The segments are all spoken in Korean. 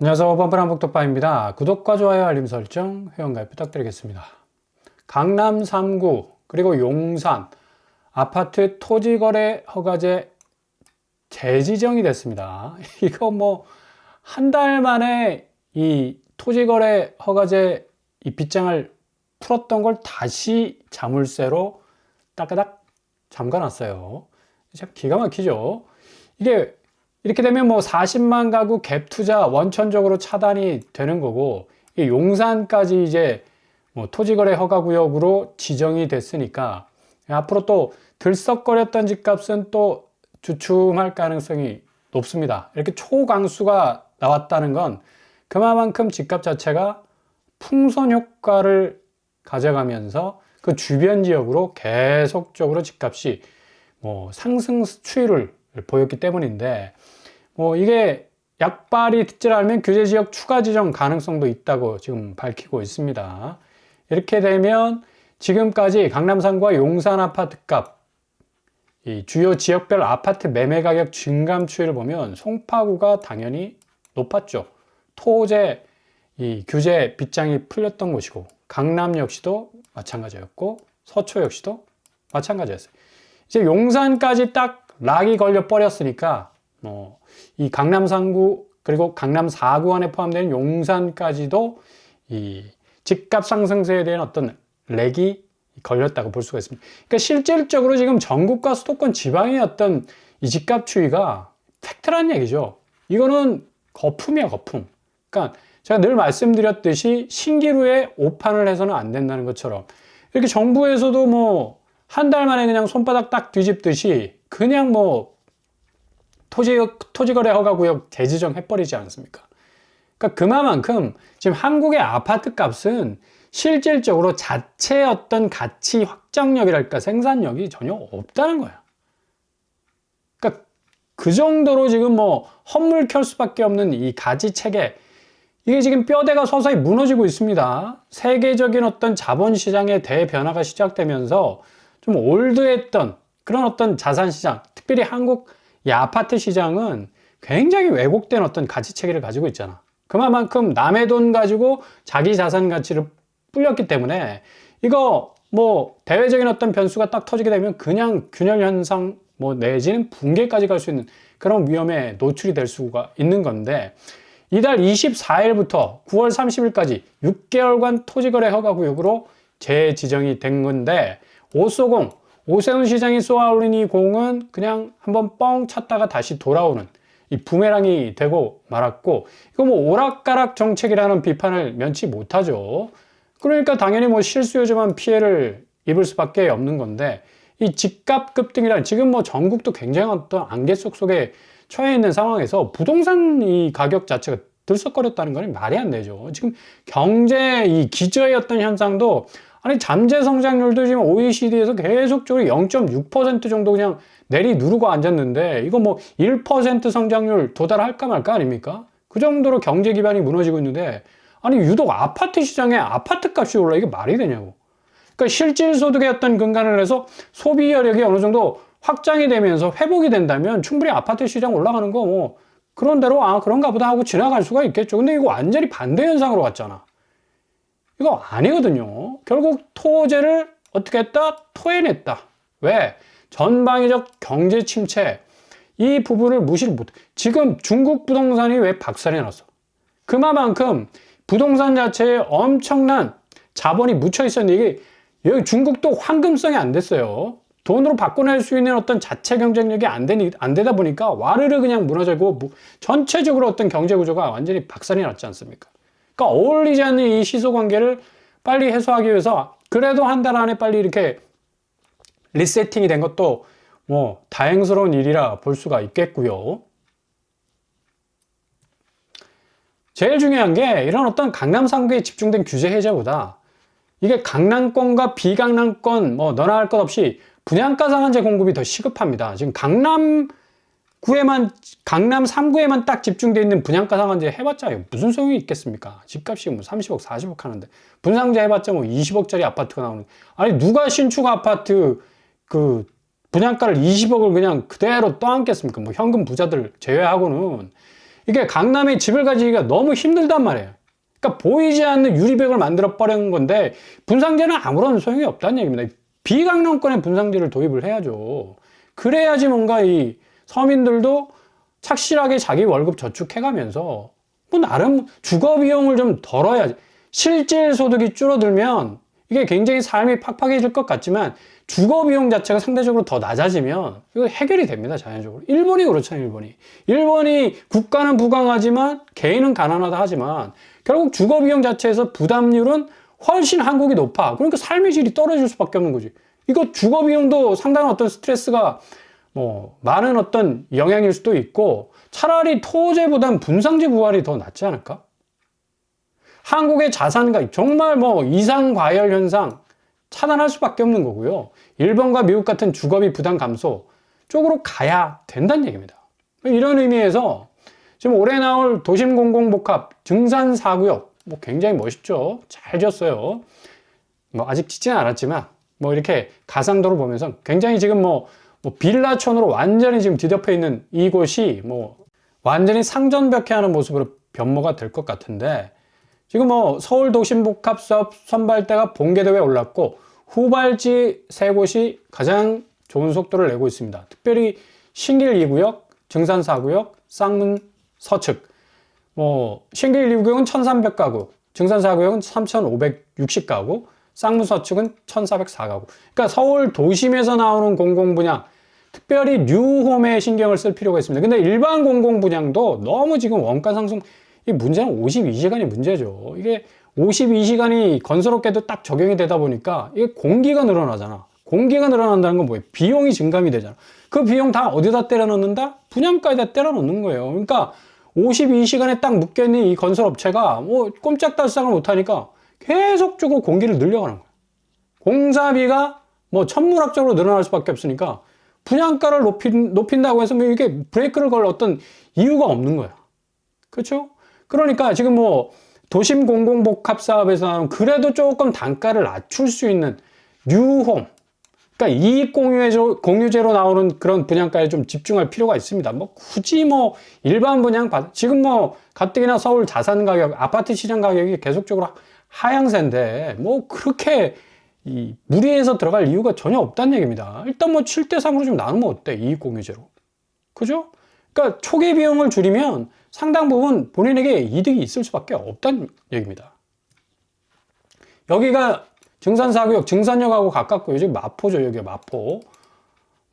안녕하세요. 뻔뻔한복덕방입니다. 구독과 좋아요, 알림 설정, 회원가입 부탁드리겠습니다. 강남 3구 그리고 용산 아파트 토지거래 허가제 재지정이 됐습니다. 이거 뭐 한 달 만에 이 토지거래 허가제 이 빗장을 풀었던 걸 다시 자물쇠로 따까닥 잠가놨어요. 참 기가 막히죠. 이게 이렇게 되면 뭐 40만 가구 갭 투자 원천적으로 차단이 되는 거고, 이 용산까지 이제 뭐 토지거래 허가구역으로 지정이 됐으니까 앞으로 또 들썩거렸던 집값은 또 주춤할 가능성이 높습니다. 이렇게 초강수가 나왔다는 건 그만큼 집값 자체가 풍선 효과를 가져가면서 그 주변 지역으로 계속적으로 집값이 뭐 상승 추이를 보였기 때문인데, 뭐 이게 약발이 듣질 않으면 규제 지역 추가 지정 가능성도 있다고 지금 밝히고 있습니다. 이렇게 되면 지금까지 강남 3구와 용산 아파트 값, 이 주요 지역별 아파트 매매 가격 증감 추이를 보면 송파구가 당연히 높았죠. 토제 이 규제 빗장이 풀렸던 곳이고, 강남 역시도 마찬가지였고, 서초 역시도 마찬가지였어요. 이제 용산까지 딱 락이 걸려 버렸으니까 이 강남 3구 그리고 강남 4구 안에 포함되는 용산까지도 이 집값 상승세에 대한 어떤 렉이 걸렸다고 볼 수가 있습니다. 그러니까 실질적으로 지금 전국과 수도권 지방의 어떤 이 집값 추이가 팩트라는 얘기죠. 이거는 거품이야, 거품. 그러니까 제가 늘 말씀드렸듯이 신기루에 오판을 해서는 안 된다는 것처럼, 이렇게 정부에서도 뭐 한 달 만에 그냥 손바닥 딱 뒤집듯이 그냥 뭐 토지거래 허가구역 재지정 해버리지 않습니까? 그러니까 그만큼 지금 한국의 아파트 값은 실질적으로 자체의 어떤 가치 확장력이랄까 생산력이 전혀 없다는 거야. 그러니까 그 정도로 지금 뭐 헛물 켤 수밖에 없는 이 가치 체계, 이게 지금 뼈대가 서서히 무너지고 있습니다. 세계적인 어떤 자본시장의 대변화가 시작되면서 좀 올드했던 그런 어떤 자산시장, 특별히 한국 이 아파트 시장은 굉장히 왜곡된 어떤 가치 체계를 가지고 있잖아. 그만큼 남의 돈 가지고 자기 자산 가치를 불렸기 때문에 이거 뭐 대외적인 어떤 변수가 딱 터지게 되면 그냥 균열 현상 뭐 내지는 붕괴까지 갈 수 있는 그런 위험에 노출이 될 수가 있는 건데, 이달 24일부터 9월 30일까지 6개월간 토지거래 허가구역으로 재지정이 된 건데, 오쏘공, 오세훈 시장이 쏘아올린 이 공은 그냥 한번 뻥 쳤다가 다시 돌아오는 이 부메랑이 되고 말았고, 이거 뭐 오락가락 정책이라는 비판을 면치 못하죠. 그러니까 당연히 뭐 실수요자만 피해를 입을 수밖에 없는 건데, 이 집값 급등이란 지금 뭐 전국도 굉장히 어떤 안개 속에 처해 있는 상황에서 부동산 이 가격 자체가 들썩거렸다는 건 말이 안 되죠. 지금 경제 이 기저의 어떤 현상도, 아니 잠재 성장률도 지금 OECD에서 계속적으로 0.6% 정도 그냥 내리 누르고 앉았는데, 이거 뭐 1% 성장률 도달할까 말까 아닙니까? 그 정도로 경제 기반이 무너지고 있는데, 아니 유독 아파트 시장에 아파트 값이 올라, 이게 말이 되냐고. 그러니까 실질 소득의 어떤 근간을 해서 소비 여력이 어느 정도 확장이 되면서 회복이 된다면 충분히 아파트 시장 올라가는 거 뭐 그런 대로 그런가 보다 하고 지나갈 수가 있겠죠. 근데 이거 완전히 반대 현상으로 갔잖아. 이거 아니거든요. 결국 토제를 어떻게 했다? 토해냈다. 왜? 전방위적 경제 침체, 이 부분을 무시를 못해. 지금 중국 부동산이 왜 박살이 났어? 그만큼 부동산 자체에 엄청난 자본이 묻혀 있었는데, 이게 여기 중국도 황금성이 안 됐어요. 돈으로 바꿔낼 수 있는 어떤 자체 경쟁력이 안 되다 보니까 와르르 그냥 무너지고 전체적으로 어떤 경제 구조가 완전히 박살이 났지 않습니까? 그러니까 어울리지 않는 이 시소 관계를 빨리 해소하기 위해서 그래도 한 달 안에 빨리 이렇게 리세팅이 된 것도 뭐 다행스러운 일이라 볼 수가 있겠고요. 제일 중요한 게 이런 어떤 강남 3구에 집중된 규제 해제보다 이게 강남권과 비강남권 뭐 너나 할 것 없이 분양가 상한제 공급이 더 시급합니다. 지금 강남 3구에만 딱 집중되어 있는 분양가 상한제 해봤자 무슨 소용이 있겠습니까? 집값이 뭐 30억, 40억 하는데 분상제 해봤자 뭐 20억짜리 아파트가 나오는. 아니 누가 신축 아파트 그 분양가를 20억을 그냥 그대로 떠안겠습니까? 뭐 현금 부자들 제외하고는. 이게 강남에 집을 가지기가 너무 힘들단 말이에요. 그러니까 보이지 않는 유리벽을 만들어 버린 건데 분상제는 아무런 소용이 없다는 얘기입니다. 비강남권에 분상제를 도입을 해야죠. 그래야지 뭔가 이 서민들도 착실하게 자기 월급 저축해가면서 뭐 나름 주거 비용을 좀 덜어야지. 실질 소득이 줄어들면 이게 굉장히 삶이 팍팍해질 것 같지만 주거 비용 자체가 상대적으로 더 낮아지면 이거 해결이 됩니다, 자연적으로. 일본이 그렇잖아요, 일본이. 일본이 국가는 부강하지만 개인은 가난하다 하지만 결국 주거 비용 자체에서 부담률은 훨씬 한국이 높아. 그러니까 삶의 질이 떨어질 수밖에 없는 거지. 이거 주거 비용도 상당한 어떤 스트레스가 뭐 많은 어떤 영향일 수도 있고 차라리 토제보단 분상제 부활이 더 낫지 않을까? 한국의 자산가 정말 뭐 이상 과열 현상 차단할 수밖에 없는 거고요. 일본과 미국 같은 주거비 부담 감소 쪽으로 가야 된다는 얘기입니다. 이런 의미에서 지금 올해 나올 도심 공공복합 증산 4구역 뭐 굉장히 멋있죠. 잘 지었어요. 뭐 아직 짓지는 않았지만 뭐 이렇게 가상도로 보면서 굉장히 지금 뭐 빌라촌으로 완전히 지금 뒤덮여 있는 이곳이 뭐 완전히 상전벽해하는 모습으로 변모가 될 것 같은데 지금 뭐 서울 도심복합 사업 선발대가 본계대회에 올랐고 후발지 세 곳이 가장 좋은 속도를 내고 있습니다. 특별히 신길 2구역, 증산 4구역, 쌍문 서측. 뭐 신길 2구역은 1,300가구, 증산 4구역은 3,560가구, 쌍문 서측은 1,404가구. 그러니까 서울 도심에서 나오는 공공분양, 특별히 뉴홈에 신경을 쓸 필요가 있습니다. 근데 일반 공공분양도 너무 지금 원가 상승, 이 문제는 52시간이 문제죠. 이게 52시간이 건설업계도 딱 적용이 되다 보니까 이게 공기가 늘어나잖아. 공기가 늘어난다는 건 뭐예요? 비용이 증감이 되잖아. 그 비용 다 어디다 때려 넣는다? 분양가에다 때려 넣는 거예요. 그러니까 52시간에 딱 묶여있는 이 건설업체가 뭐 꼼짝달싹을 못하니까 계속적으로 공기를 늘려가는 거예요. 공사비가 뭐 천문학적으로 늘어날 수밖에 없으니까 분양가를 높인다고 해서 뭐 이게 브레이크를 걸 어떤 이유가 없는 거예요. 그렇죠? 그러니까 지금 뭐 도심 공공복합 사업에서는 그래도 조금 단가를 낮출 수 있는 뉴홈, 그러니까 이익 공유제로 나오는 그런 분양가에 좀 집중할 필요가 있습니다. 뭐 굳이 뭐 일반 분양 지금 뭐 가뜩이나 서울 자산 가격, 아파트 시장 가격이 계속적으로 하향세인데 뭐 그렇게 이 무리해서 들어갈 이유가 전혀 없다는 얘기입니다. 일단 뭐 7대3으로 좀 나누면 어때? 이익 공유제로. 그죠? 그러니까 초기 비용을 줄이면 상당 부분 본인에게 이득이 있을 수밖에 없다는 얘기입니다. 여기가 증산 4구역, 증산역하고 가깝고 요즘 마포죠. 여기가 마포.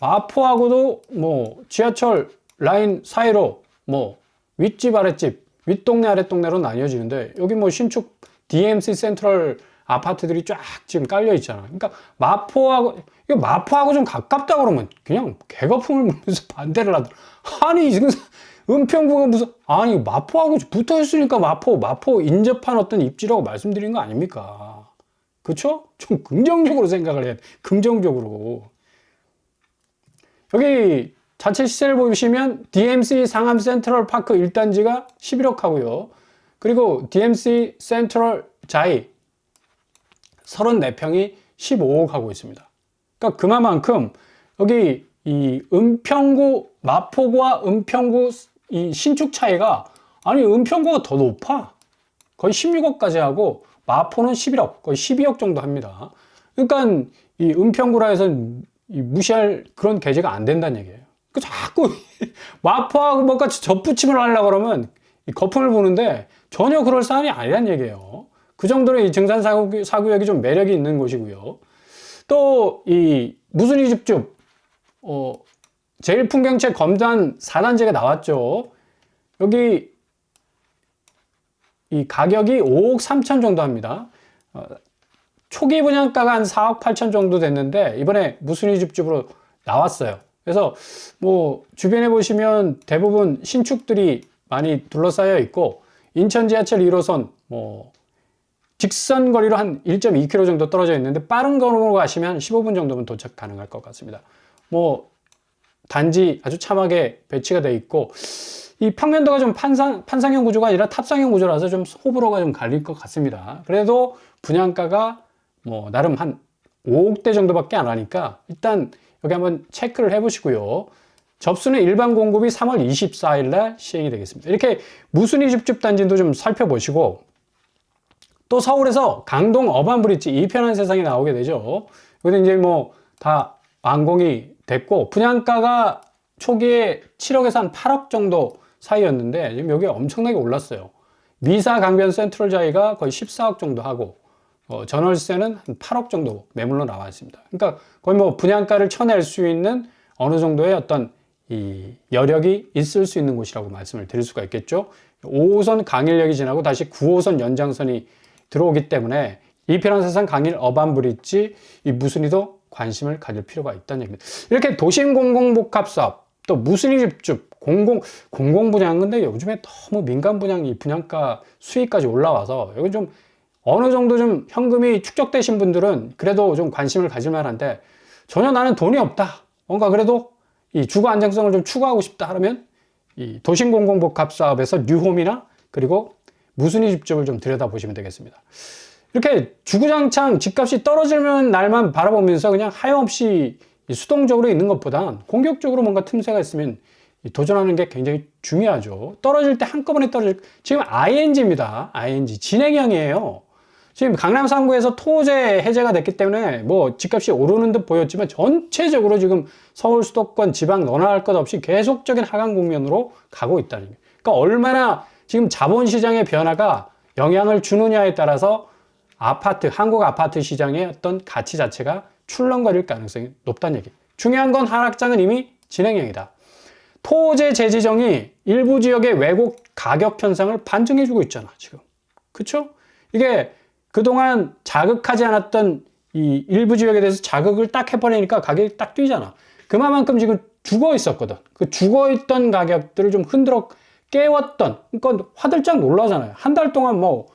마포하고도 뭐 지하철 라인 사이로 뭐 윗집 아랫집, 윗동네 아랫동네로 나뉘어지는데 여기 뭐 신축 DMC 센트럴 아파트들이 쫙 지금 깔려 있잖아. 그러니까 마포하고 좀 가깝다 그러면 그냥 개거품을 물면서 반대를 하더라. 아니 은평구가 무슨 아니 마포하고 붙어 있으니까 마포 인접한 어떤 입지라고 말씀드린 거 아닙니까? 그렇죠? 좀 긍정적으로 생각을 해야 돼. 긍정적으로. 여기 자체 시세를 보시면 DMC 상암 센트럴 파크 1단지가 11억 하고요. 그리고 DMC 센트럴 자이 34평이 15억 하고 있습니다. 그러니까 그만큼 여기 이 은평구, 마포구와 은평구 이 신축 차이가 아니 은평구가 더 높아. 거의 16억까지 하고 마포는 11억, 거의 12억 정도 합니다. 그러니까 이 은평구라 해서 이 무시할 그런 계제가 안 된다는 얘기예요. 그 자꾸 마포하고 뭔가 접붙임을 하려고 그러면 이 거품을 부는데 전혀 그럴 사안이 아니란 얘기예요. 그 정도로 이 증산 4구역이 좀 매력이 있는 곳이고요. 또 이 무순이 집중 제일풍경채 검단 4단지가 나왔죠. 여기 이 가격이 5억 3천 정도 합니다. 초기 분양가가 한 4억 8천 정도 됐는데 이번에 무순이 집중으로 나왔어요. 그래서 뭐 주변에 보시면 대부분 신축들이 많이 둘러싸여 있고 인천 지하철 1호선 뭐 직선 거리로 한 1.2km 정도 떨어져 있는데 빠른 걸음으로 가시면 한 15분 정도면 도착 가능할 것 같습니다. 뭐 단지 아주 참하게 배치가 되어 있고 이 평면도가 좀 판상형 구조가 아니라 탑상형 구조라서 좀 호불호가 좀 갈릴 것 같습니다. 그래도 분양가가 뭐 나름 한 5억대 정도밖에 안 하니까 일단 여기 한번 체크를 해 보시고요. 접수는 일반 공급이 3월 24일 날 시행이 되겠습니다. 이렇게 무순위 줍줍 단지도 좀 살펴보시고, 또 서울에서 강동 어반브릿지 2편한 세상이 나오게 되죠. 여기는 이제 뭐 다 완공이 됐고, 분양가가 초기에 7억에서 한 8억 정도 사이였는데 지금 여기 엄청나게 올랐어요. 미사 강변 센트럴자이가 거의 14억 정도 하고, 전월세는 한 8억 정도 매물로 나와 있습니다. 그러니까 거의 뭐 분양가를 쳐낼 수 있는 어느 정도의 어떤 이 여력이 있을 수 있는 곳이라고 말씀을 드릴 수가 있겠죠. 5호선 강일역이 지나고 다시 9호선 연장선이 들어오기 때문에 이편한 세상 강일 어반브릿지 이 무순위도 관심을 가질 필요가 있다는 얘기입니다. 이렇게 도심 공공복합 사업, 또 무순위 집줍, 공공 분양, 근데 요즘에 너무 민간 분양 이 분양가 수익까지 올라와서 여기 좀 어느 정도 좀 현금이 축적되신 분들은 그래도 좀 관심을 가질 만한데, 전혀 나는 돈이 없다, 뭔가 그래도 이 주거 안정성을 좀 추구하고 싶다 하면 이 도심 공공복합 사업에서 뉴홈이나 그리고 무순위 집줍을 좀 들여다보시면 되겠습니다. 이렇게 주구장창 집값이 떨어지는 날만 바라보면서 그냥 하염없이 수동적으로 있는 것보단 공격적으로 뭔가 틈새가 있으면 도전하는 게 굉장히 중요하죠. 떨어질 때 한꺼번에 지금 ING입니다. ING 진행형이에요. 지금 강남 3구에서 토제 해제가 됐기 때문에 뭐 집값이 오르는 듯 보였지만 전체적으로 지금 서울 수도권 지방 너나 할 것 없이 계속적인 하강 국면으로 가고 있다는 거예요. 그러니까 얼마나 지금 자본시장의 변화가 영향을 주느냐에 따라서 한국 아파트 시장의 어떤 가치 자체가 출렁거릴 가능성이 높다는 얘기. 중요한 건 하락장은 이미 진행형이다. 토제 재지정이 일부 지역의 왜곡 가격 현상을 반증해주고 있잖아, 지금. 그쵸? 이게 그동안 자극하지 않았던 이 일부 지역에 대해서 자극을 딱 해버리니까 가격이 딱 뛰잖아. 그만큼 지금 죽어 있었거든. 그 죽어 있던 가격들을 좀 흔들어 깨웠던, 그러니까 화들짝 놀라잖아요. 한 달 동안 뭐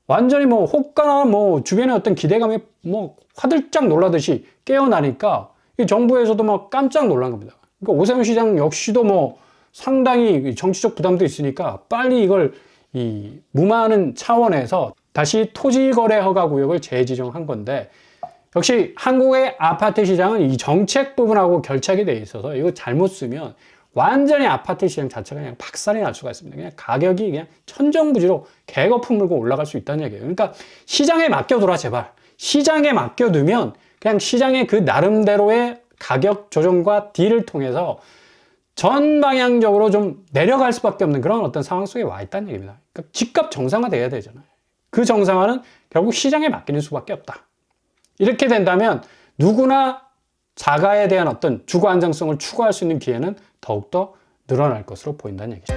완전히 뭐 호가나 뭐 주변의 어떤 기대감이 뭐 화들짝 놀라듯이 깨어나니까 이 정부에서도 막 깜짝 놀란 겁니다. 그러니까 오세훈 시장 역시도 뭐 상당히 정치적 부담도 있으니까 빨리 이걸 이 무마하는 차원에서 다시 토지거래 허가 구역을 재지정한 건데, 역시 한국의 아파트 시장은 이 정책 부분하고 결착이 돼 있어서 이거 잘못 쓰면 완전히 아파트 시장 자체가 그냥 박살이 날 수가 있습니다. 그냥 가격이 그냥 천정부지로 개거품 물고 올라갈 수 있다는 얘기예요. 그러니까 시장에 맡겨둬라, 제발. 시장에 맡겨두면 그냥 시장의 그 나름대로의 가격 조정과 딜을 통해서 전 방향적으로 좀 내려갈 수밖에 없는 그런 어떤 상황 속에 와 있다는 얘기입니다. 그러니까 집값 정상화돼야 되잖아요. 그 정상화는 결국 시장에 맡기는 수밖에 없다. 이렇게 된다면 누구나 자가에 대한 어떤 주거 안정성을 추구할 수 있는 기회는 더욱더 늘어날 것으로 보인다는 얘기죠.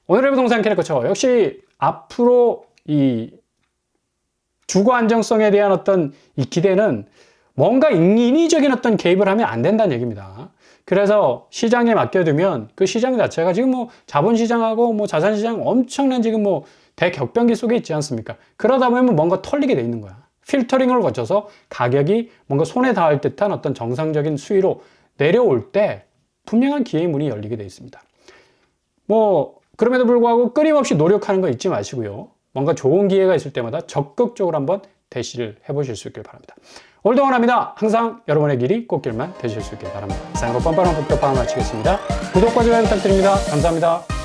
오늘의 부동산 캐릭터처 역시 앞으로 이 주거 안정성에 대한 어떤 이 기대는 뭔가 인위적인 어떤 개입을 하면 안 된다는 얘기입니다. 그래서 시장에 맡겨두면 그 시장 자체가 지금 뭐 자본시장하고 뭐 자산시장 엄청난 지금 뭐 대격변기 속에 있지 않습니까? 그러다 보면 뭔가 털리게 돼 있는 거야. 필터링을 거쳐서 가격이 뭔가 손에 닿을 듯한 어떤 정상적인 수위로 내려올 때 분명한 기회의 문이 열리게 돼 있습니다. 뭐 그럼에도 불구하고 끊임없이 노력하는 거 잊지 마시고요. 뭔가 좋은 기회가 있을 때마다 적극적으로 한번 대시를 해보실 수 있길 바랍니다. 오늘도 원합니다. 항상 여러분의 길이 꽃길만 되실 수 있길 바랍니다. 이상으로 뻔뻔한 복잡방을 마치겠습니다. 구독과 좋아요 부탁드립니다. 감사합니다.